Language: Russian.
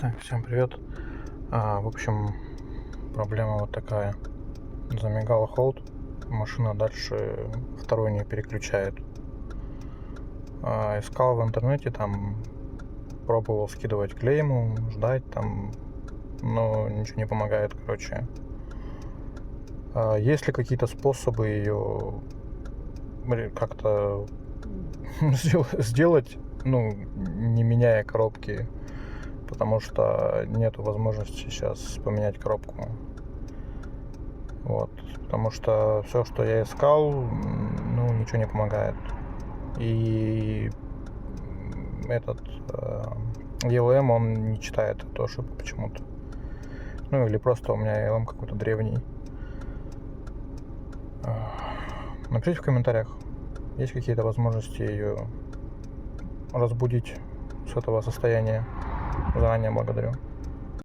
Так, всем привет. В общем, проблема вот такая. Замигал hold, машина дальше второй не переключает. Искал в интернете, там пробовал скидывать клейму, ждать там, но ничего не помогает, короче. Есть ли какие-то способы ее как-то сделать, ну, не меняя коробки? Потому что нету возможности сейчас поменять коробку. Вот. Потому что все, что я искал, ну, ничего не помогает. И этот ELM, он не читает эту ошибку почему-то. Ну, или просто у меня ELM какой-то древний. Напишите в комментариях, есть какие-то возможности ее разбудить с этого состояния. Заранее благодарю.